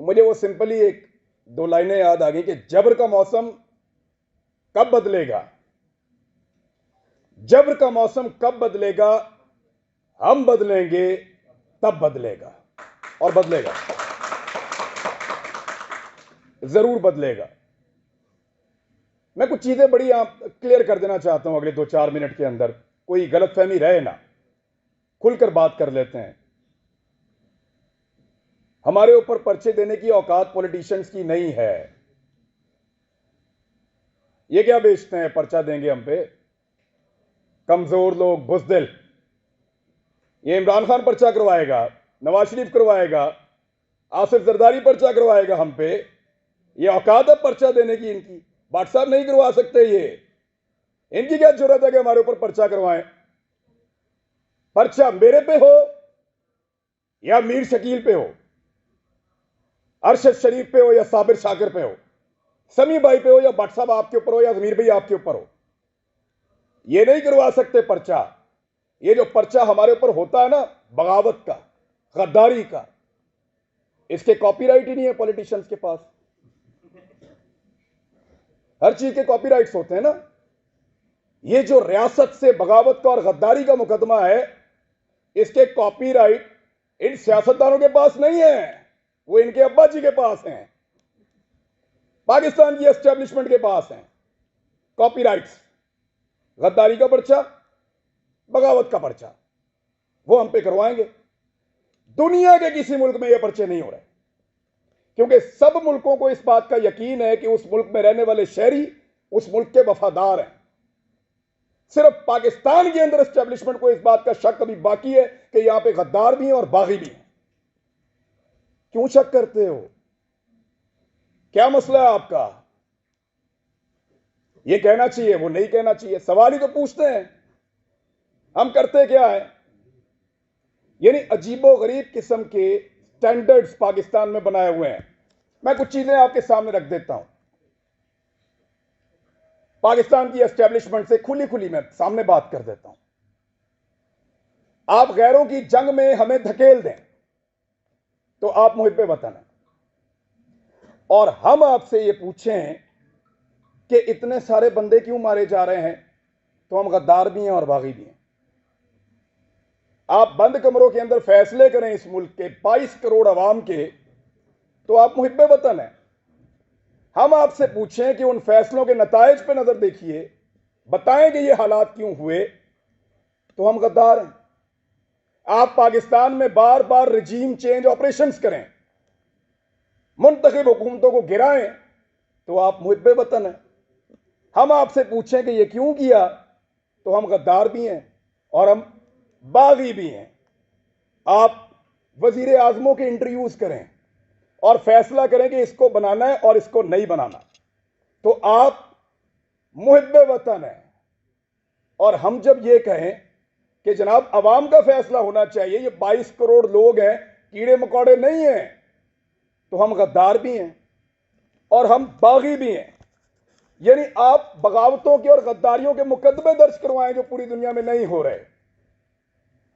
मुझे वो सिंपली एक दो लाइनें याद आ गई कि जबर का मौसम कब बदलेगा, जबर का मौसम कब बदलेगा, हम बदलेंगे तब बदलेगा, और बदलेगा, जरूर बदलेगा। मैं कुछ चीजें बड़ी क्लियर कर देना चाहता हूं अगले 2-4 मिनट के अंदर, कोई गलतफहमी रहे ना, खुलकर बात कर लेते हैं। हमारे ऊपर पर्चे देने की औकात पॉलिटिशियंस की नहीं है। ये क्या बेचते हैं, पर्चा देंगे हम पे, कमजोर लोग, बुजदिल। ये इमरान खान पर्चा करवाएगा, नवाज शरीफ करवाएगा, आसिफ जरदारी पर्चा करवाएगा हम पे। ये औकात है पर्चा देने की इनकी? भट्ट साहब नहीं करवा सकते ये। इनकी क्या जरूरत है कि हमारे ऊपर पर्चा करवाएं? पर्चा मेरे पे हो या मीर शकील पे हो, अरशद शरीफ पे हो या साबिर शाकिर पे हो, समी भाई पे हो या भट्ट साहब आपके ऊपर हो या जमीर भाई आपके ऊपर हो, ये नहीं करवा सकते पर्चा। ये जो पर्चा हमारे ऊपर होता है ना, बगावत का, गद्दारी का, इसके कॉपीराइट ही नहीं है पॉलिटिशियंस के पास। हर चीज के कॉपीराइट्स होते हैं ना। ये जो रियासत से बगावत का और गद्दारी का मुकदमा है, इसके कॉपीराइट इन सियासतदानों के पास नहीं है, वो इनके अब्बा जी के पास हैं, पाकिस्तान की एस्टेब्लिशमेंट के पास हैं कॉपीराइट्स। गद्दारी का पर्चा, बगावत का पर्चा, वो हम पे करवाएंगे। दुनिया के किसी मुल्क में ये पर्चे नहीं हो रहे, क्योंकि सब मुल्कों को इस बात का यकीन है कि उस मुल्क में रहने वाले शहरी उस मुल्क के वफादार हैं। सिर्फ पाकिस्तान के अंदर एस्टेब्लिशमेंट को इस बात का शक अभी बाकी है कि यहां पे गद्दार भी हैं और बागी भी हैं। क्यों शक करते हो? क्या मसला है आपका? ये कहना चाहिए, वो नहीं कहना चाहिए, सवाल ही तो पूछते हैं। हम करते क्या है? यानी अजीबो गरीब किस्म के स्टैंडर्ड्स पाकिस्तान में बनाए हुए हैं। मैं कुछ चीजें आपके सामने रख देता हूं। पाकिस्तान की एस्टेब्लिशमेंट से खुली खुली मैं सामने बात कर देता हूं। आप गैरों की जंग में हमें धकेल दें तो आप मुहिब्बे वतन हैं, और हम आपसे ये पूछें कि इतने सारे बंदे क्यों मारे जा रहे हैं, तो हम गद्दार भी हैं और बागी भी हैं। आप बंद कमरों के अंदर फैसले करें इस मुल्क के 22 करोड़ अवाम के, तो आप मुहिब्बे वतन हैं। हम आपसे पूछें कि उन फैसलों के नताइज पे नजर देखिए, बताएं कि ये हालात क्यों हुए, तो हम गद्दार हैं। आप पाकिस्तान में बार बार रजीम चेंज ऑपरेशंस करें, मुंतखब हुकूमतों को गिराएं, तो आप मुहिब्बे वतन हैं। हम आपसे पूछें कि ये क्यों किया, तो हम गद्दार भी हैं और हम बागी भी हैं। आप वजीर आजमों के इंटरव्यूज करें और फैसला करें कि इसको बनाना है और इसको नहीं बनाना, तो आप मुहिब्बे वतन हैं। और हम जब ये कहें कि जनाब अवाम का फैसला होना चाहिए, ये 22 करोड़ लोग हैं, कीड़े मकोड़े नहीं हैं, तो हम गद्दार भी हैं और हम बागी भी हैं। यानी आप बगावतों के और गद्दारियों के मुकदमे दर्ज करवाएं जो पूरी दुनिया में नहीं हो रहे।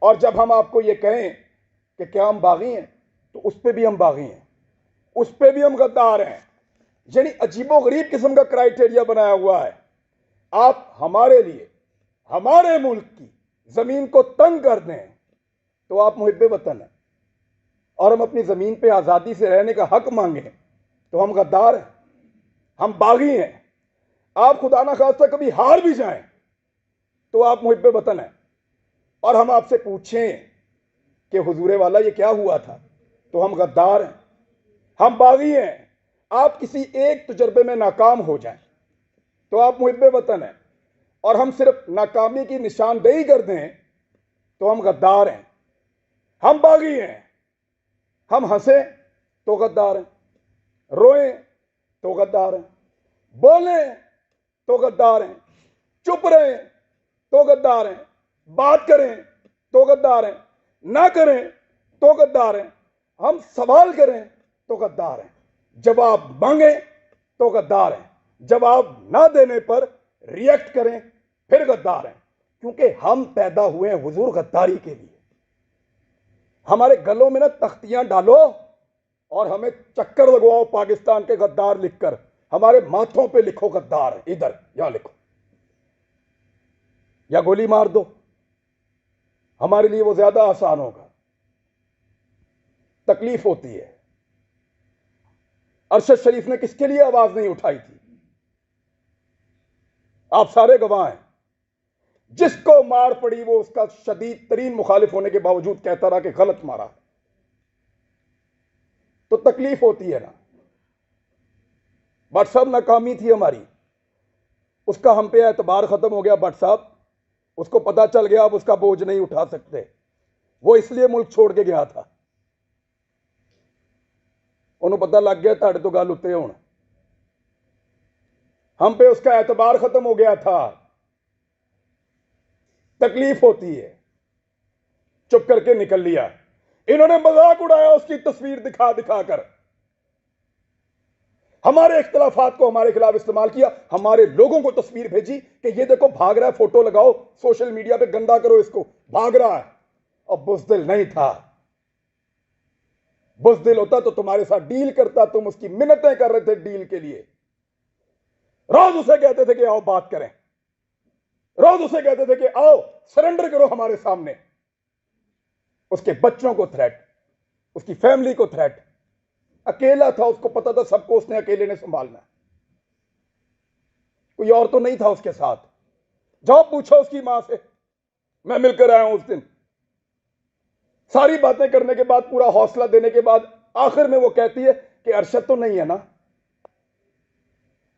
और जब हम आपको ये कहें कि क्या हम बागी हैं, तो उस पर भी हम बागी हैं, उस पर भी हम गद्दार हैं। यानी अजीबो गरीब किस्म का क्राइटेरिया बनाया हुआ है। आप हमारे लिए, हमारे मुल्क की जमीन को तंग कर दें, तो आप मुहिब्बे वतन हैं, और हम अपनी जमीन पे आजादी से रहने का हक मांगें, तो हम गद्दार हैं, हम बागी हैं। आप खुदा ना खास्ता कभी हार भी जाएं, तो आप मुहिब्बे वतन हैं। और हम आपसे पूछें कि हुजूरे वाला ये क्या हुआ था, तो हम गद्दार हैं, हम बागी हैं। आप किसी एक तजर्बे में नाकाम हो जाएं, तो आप मुहिब्बे वतन हैं, और हम सिर्फ नाकामी की निशानदेही कर दें, तो हम गद्दार हैं, हम बागी हैं। हम हंसें तो गद्दार हैं, रोएं तो गद्दार हैं, बोलें तो गद्दार हैं, चुप रहें तो गद्दार हैं, बात करें तो गद्दार हैं, ना करें तो गद्दार हैं, हम सवाल करें तो गद्दार हैं, जवाब मांगें तो गद्दार हैं, जवाब ना देने पर रिएक्ट करें फिर गद्दार हैं। क्योंकि हम पैदा हुए हैं हुजूर गद्दारी के लिए। हमारे गलों में ना तख्तियां डालो और हमें चक्कर लगवाओ पाकिस्तान के गद्दार लिखकर, हमारे माथों पे लिखो गद्दार, इधर यहां लिखो, या गोली मार दो, हमारे लिए वो ज्यादा आसान होगा। तकलीफ होती है। अरशद शरीफ ने किसके लिए आवाज नहीं उठाई थी? आप सारे गवाह हैं। जिसको मार पड़ी वो उसका शदीद तरीन मुखालिफ होने के बावजूद कहता रहा कि गलत मारा। तो तकलीफ होती है ना। भट्ट साहब नाकामी थी हमारी, उसका हम पे एतबार खत्म हो गया। भट्ट साहब, उसको पता चल गया अब उसका बोझ नहीं उठा सकते, वो इसलिए मुल्क छोड़ के गया था। उन्होंने पता लग गया ताड़े तो गल उत्ते हुण, हम पे उसका एतबार खत्म हो गया था। तकलीफ होती है। चुप करके निकल लिया। इन्होंने मजाक उड़ाया उसकी तस्वीर दिखा दिखा कर, हमारे इख्तलाफात को हमारे खिलाफ इस्तेमाल किया, हमारे लोगों को तस्वीर भेजी कि ये देखो भाग रहा है, फोटो लगाओ सोशल मीडिया पे, गंदा करो इसको, भाग रहा है। और बुज़दिल नहीं था। बुज़दिल होता तो तुम्हारे साथ डील करता, तुम उसकी मिन्नतें कर रहे थे डील के लिए। रोज उसे कहते थे कि आओ बात करें, रोज उसे कहते थे कि आओ सरेंडर करो हमारे सामने। उसके बच्चों को थ्रेट, उसकी फैमिली को थ्रेट। अकेला था, उसको पता था सबको उसने अकेले ने संभालना, कोई और तो नहीं था उसके साथ। जाओ पूछो उसकी मां से, मैं मिलकर आया हूं उस दिन। सारी बातें करने के बाद, पूरा हौसला देने के बाद, आखिर में वो कहती है कि अरशद तो नहीं है ना,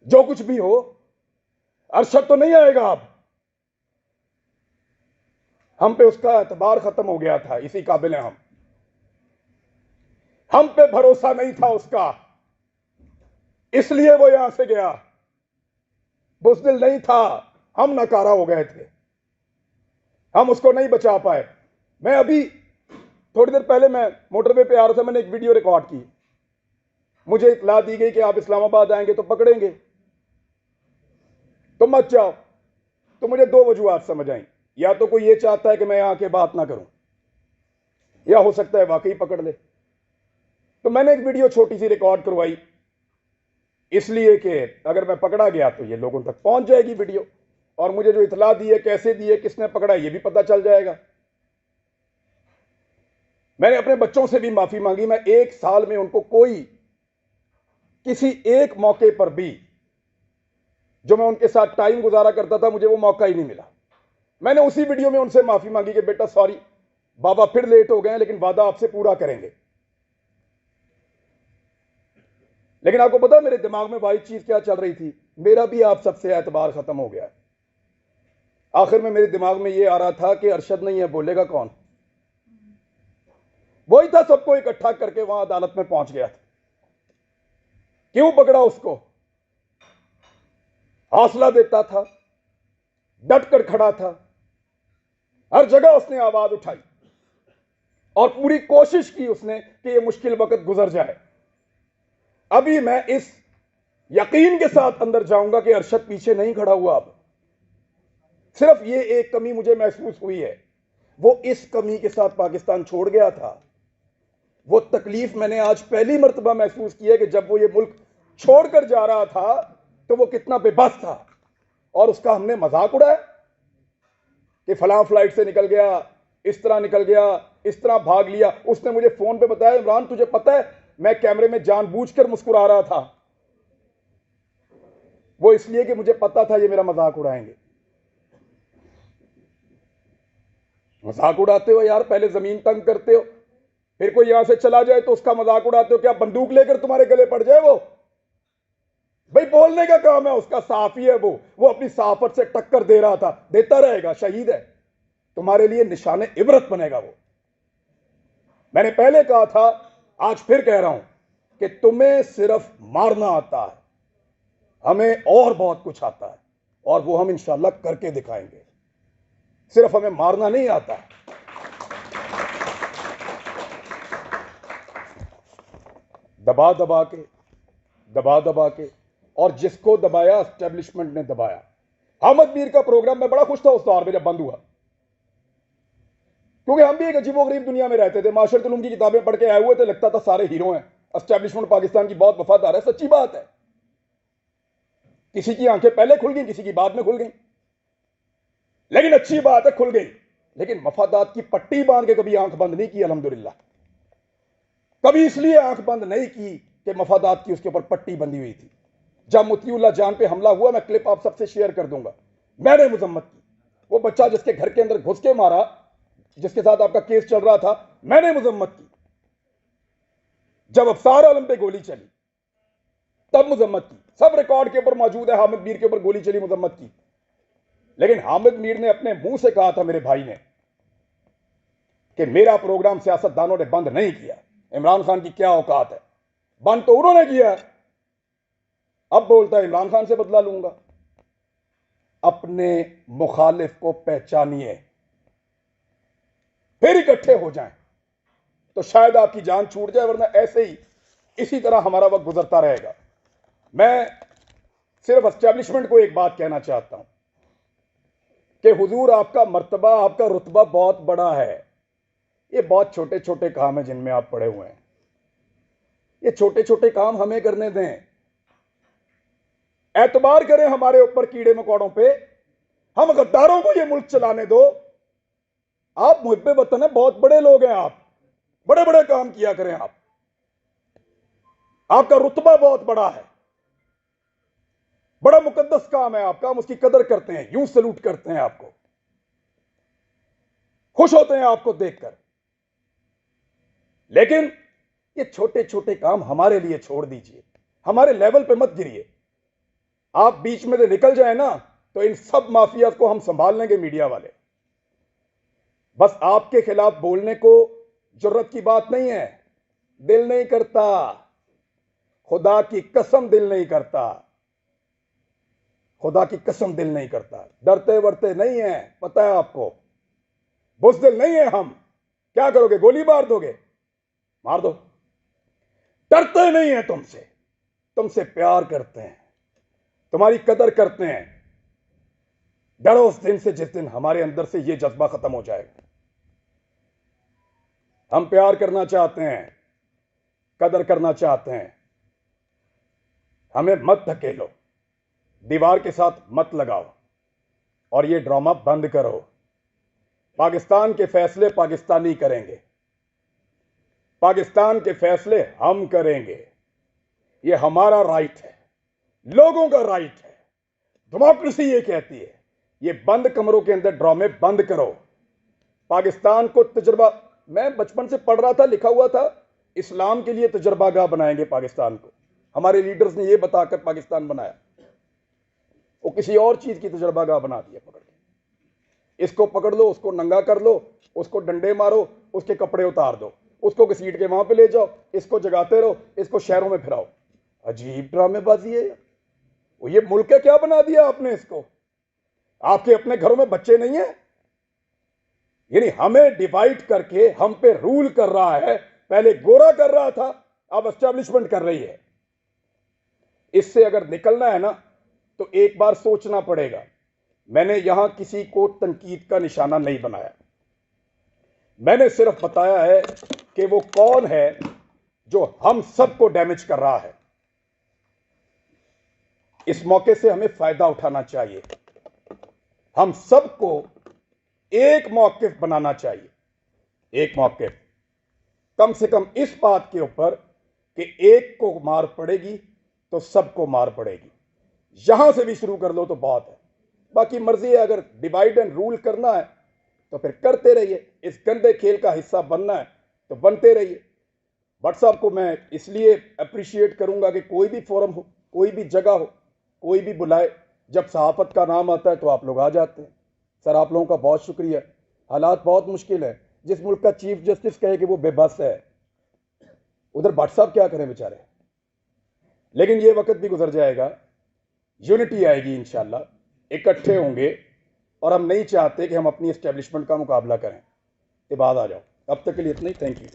जो कुछ भी हो अरशद तो नहीं आएगा अब। हम पे उसका एतबार खत्म हो गया था, इसी काबिल हैं हम पे भरोसा नहीं था उसका, इसलिए वो यहां से गया। बुज़दिल नहीं था, हम नाकारा हो गए थे, हम उसको नहीं बचा पाए। मैं अभी थोड़ी देर पहले मैं मोटरवे पे आ रहा था, मैंने एक वीडियो रिकॉर्ड की। मुझे इत्तला दी गई कि आप इस्लामाबाद आएंगे तो पकड़ेंगे, तो मत जाओ। तो मुझे दो वजूहात समझ आई, या तो कोई ये चाहता है कि मैं यहां के बात ना करूं, या हो सकता है वाकई पकड़ ले। तो मैंने एक वीडियो छोटी सी रिकॉर्ड करवाई, इसलिए कि अगर मैं पकड़ा गया तो ये लोगों तक पहुंच जाएगी वीडियो, और मुझे जो इत्तला दी है, कैसे दी है, किसने पकड़ा, ये भी पता चल जाएगा। मैंने अपने बच्चों से भी माफी मांगी। मैं एक साल में उनको कोई किसी एक मौके पर भी जो मैं उनके साथ टाइम गुजारा करता था, मुझे वो मौका ही नहीं मिला। मैंने उसी वीडियो में उनसे माफी मांगी कि बेटा सॉरी बाबा, फिर लेट हो गए, लेकिन वादा आपसे पूरा करेंगे। लेकिन आपको पता मेरे दिमाग में वाही चीज क्या चल रही थी? मेरा भी आप सबसे एतबार खत्म हो गया। आखिर में मेरे दिमाग में यह आ रहा था कि अरशद नहीं है, बोलेगा कौन? वही था, सबको इकट्ठा करके वहां अदालत में पहुंच गया था। क्यों पकड़ा उसको? हौसला देता था, डट कर खड़ा था, हर जगह उसने आवाज उठाई और पूरी कोशिश की उसने कि यह मुश्किल वक्त गुजर जाए। अभी मैं इस यकीन के साथ अंदर जाऊंगा कि अरशद पीछे नहीं खड़ा हुआ। अब सिर्फ ये एक कमी मुझे महसूस हुई है, वो इस कमी के साथ पाकिस्तान छोड़ गया था। वो तकलीफ मैंने आज पहली मर्तबा महसूस की है कि जब वो ये मुल्क छोड़कर जा रहा था तो वो कितना बेबस था, और उसका हमने मजाक उड़ाया कि फलां फ्लाइट से निकल गया, इस तरह निकल गया, इस तरह भाग लिया। उसने मुझे फोन पे बताया, इमरान तुझे पता है मैं कैमरे में जानबूझकर मुस्कुरा रहा था, वो इसलिए कि मुझे पता था ये मेरा मजाक उड़ाएंगे। मजाक उड़ाते हो यार, पहले जमीन तंग करते हो, फिर कोई यहां से चला जाए तो उसका मजाक उड़ाते हो। क्या बंदूक लेकर तुम्हारे गले पड़ जाए? वो भाई बोलने का काम है उसका, साफी है वो अपनी साफत से टक्कर दे रहा था, देता रहेगा, शहीद है, तुम्हारे लिए निशाने इबरत बनेगा वो। मैंने पहले कहा था, आज फिर कह रहा हूं कि तुम्हें सिर्फ मारना आता है, हमें और बहुत कुछ आता है, और वो हम इंशाल्लाह करके दिखाएंगे। सिर्फ हमें मारना नहीं आता। दबा दबा के और जिसको दबाया एस्टेब्लिशमेंट ने दबाया। अहमद मीर का प्रोग्राम मैं बड़ा खुश था उस दौर में जब बंद हुआ, क्योंकि हम भी एक अजीबोगरीब दुनिया में रहते थे। माशरतुल उलूम की किताबें पढ़ के आए हुए थे, लगता था सारे हीरो हैं। एस्टेब्लिशमेंट पाकिस्तान की बहुत वफादार है, सच्ची बात है। किसी की आंखें पहले खुल गई, किसी की बाद में खुल गई, लेकिन अच्छी बात है खुल गई। लेकिन मफादात की पट्टी बांध के कभी आंख बंद नहीं की अल्हम्दुलिल्लाह। कभी इसलिए आंख बंद नहीं की कि मफादात की उसके ऊपर पट्टी बंधी हुई थी। जब मुतीउल्लाह जान पे हमला हुआ, मैं क्लिप आप सबसे शेयर कर दूंगा, मैंने मजम्मत की। वो बच्चा जिसके घर के अंदर घुस के मारा, जिसके साथ आपका केस चल रहा था, मैंने मजम्मत की। जब अफसार आलम पे गोली चली तब मजम्मत की। सब रिकॉर्ड के ऊपर मौजूद है, हामिद मीर के ऊपर गोली चली, मजम्मत की। लेकिन हामिद मीर ने अपने मुंह से कहा था, मेरे भाई ने, कि मेरा प्रोग्राम सियासतदानों ने बंद नहीं किया। इमरान खान की क्या औकात है, बंद तो उन्होंने किया है। अब बोलता है इमरान खान से बदला लूंगा। अपने मुखालिफ को पहचानिए, फिर इकट्ठे हो जाएं, तो शायद आपकी जान छूट जाए, वरना ऐसे ही इसी तरह हमारा वक्त गुजरता रहेगा। मैं सिर्फ एस्टेब्लिशमेंट को एक बात कहना चाहता हूं कि हुजूर, आपका मर्तबा, आपका रुतबा बहुत बड़ा है। ये बहुत छोटे छोटे काम है जिनमें आप पड़े हुए हैं। ये छोटे छोटे काम हमें करने दें। एतबार करें हमारे ऊपर कीड़े मकोड़ों पे, हम गद्दारों को ये मुल्क चलाने दो। आप मुहिब्बे वतन है, बहुत बड़े लोग हैं आप, बड़े बड़े काम किया करें आप। आपका रुतबा बहुत बड़ा है, बड़ा मुकद्दस काम है आपका, हम उसकी कदर करते हैं, यूं सलूट करते हैं आपको, खुश होते हैं आपको देखकर। लेकिन ये छोटे छोटे काम हमारे लिए छोड़ दीजिए, हमारे लेवल पे मत गिरिए। आप बीच में से निकल जाए ना, तो इन सब माफिया को हम संभाल लेंगे, मीडिया वाले। बस आपके खिलाफ बोलने को जुर्रत की बात नहीं है, दिल नहीं करता, खुदा की कसम दिल नहीं करता, खुदा की कसम दिल नहीं करता। डरते वरते नहीं है, पता है आपको, बुज़दिल नहीं है हम। क्या करोगे, गोली मार दोगे, मार दो। डरते नहीं है तुमसे, तुमसे प्यार करते हैं, तुम्हारी कदर करते हैं। डरो उस दिन से जिस दिन हमारे अंदर से यह जज्बा खत्म हो जाएगा। हम प्यार करना चाहते हैं, कदर करना चाहते हैं, हमें मत धकेलो, दीवार के साथ मत लगाओ, और ये ड्रामा बंद करो। पाकिस्तान के फैसले पाकिस्तानी करेंगे, पाकिस्तान के फैसले हम करेंगे। ये हमारा राइट है, लोगों का राइट है, डेमोक्रेसी ये कहती है। ये बंद कमरों के अंदर ड्रामे बंद करो। पाकिस्तान को तजुर्बा, मैं बचपन से पढ़ रहा था, लिखा हुआ था, इस्लाम के लिए तजुर्बागाह बनाएंगे पाकिस्तान को। हमारे लीडर्स ने यह बताकर पाकिस्तान बनाया, वो किसी और चीज की तजुर्बागाह बना दिया। पकड़ के इसको पकड़ लो, उसको नंगा कर लो, उसको डंडे मारो, उसके कपड़े उतार दो, उसको घसीट के वहां पे ले जाओ, इसको जगाते रहो, इसको शहरों में फिराओ। अजीब ड्रामेबाजी है। वो ये मुल्क है, क्या बना दिया आपने इसको? आपके अपने घरों में बच्चे नहीं है? यानी हमें डिवाइड करके हम पे रूल कर रहा है। पहले गोरा कर रहा था, अब एस्टेब्लिशमेंट कर रही है। इससे अगर निकलना है ना, तो एक बार सोचना पड़ेगा। मैंने यहां किसी को तनकीद का निशाना नहीं बनाया, मैंने सिर्फ बताया है कि वो कौन है जो हम सबको डैमेज कर रहा है। इस मौके से हमें फायदा उठाना चाहिए, हम सबको एक मौकिफ बनाना चाहिए। एक मौकिफ कम से कम इस बात के ऊपर कि एक को मार पड़ेगी तो सबको मार पड़ेगी। यहां से भी शुरू कर लो तो बहुत है। बाकी मर्जी है, अगर डिवाइड एंड रूल करना है तो फिर करते रहिए। इस गंदे खेल का हिस्सा बनना है तो बनते रहिए। भट्ट साहब को मैं इसलिए अप्रिशिएट करूंगा कि कोई भी फोरम हो, कोई भी जगह हो, कोई भी बुलाए, जब सहाफत का नाम आता है तो आप लोग आ जाते हैं। सर, आप लोगों का बहुत शुक्रिया। हालात बहुत मुश्किल है। जिस मुल्क का चीफ जस्टिस कहे कि वो बेबस है, उधर भट्ट साहब क्या करें बेचारे। लेकिन ये वक्त भी गुजर जाएगा, यूनिटी आएगी इंशाल्लाह, इकट्ठे होंगे। और हम नहीं चाहते कि हम अपनी एस्टेब्लिशमेंट का मुकाबला करें। ये बात आ जाओ। अब तक के लिए इतना ही, थैंक यू।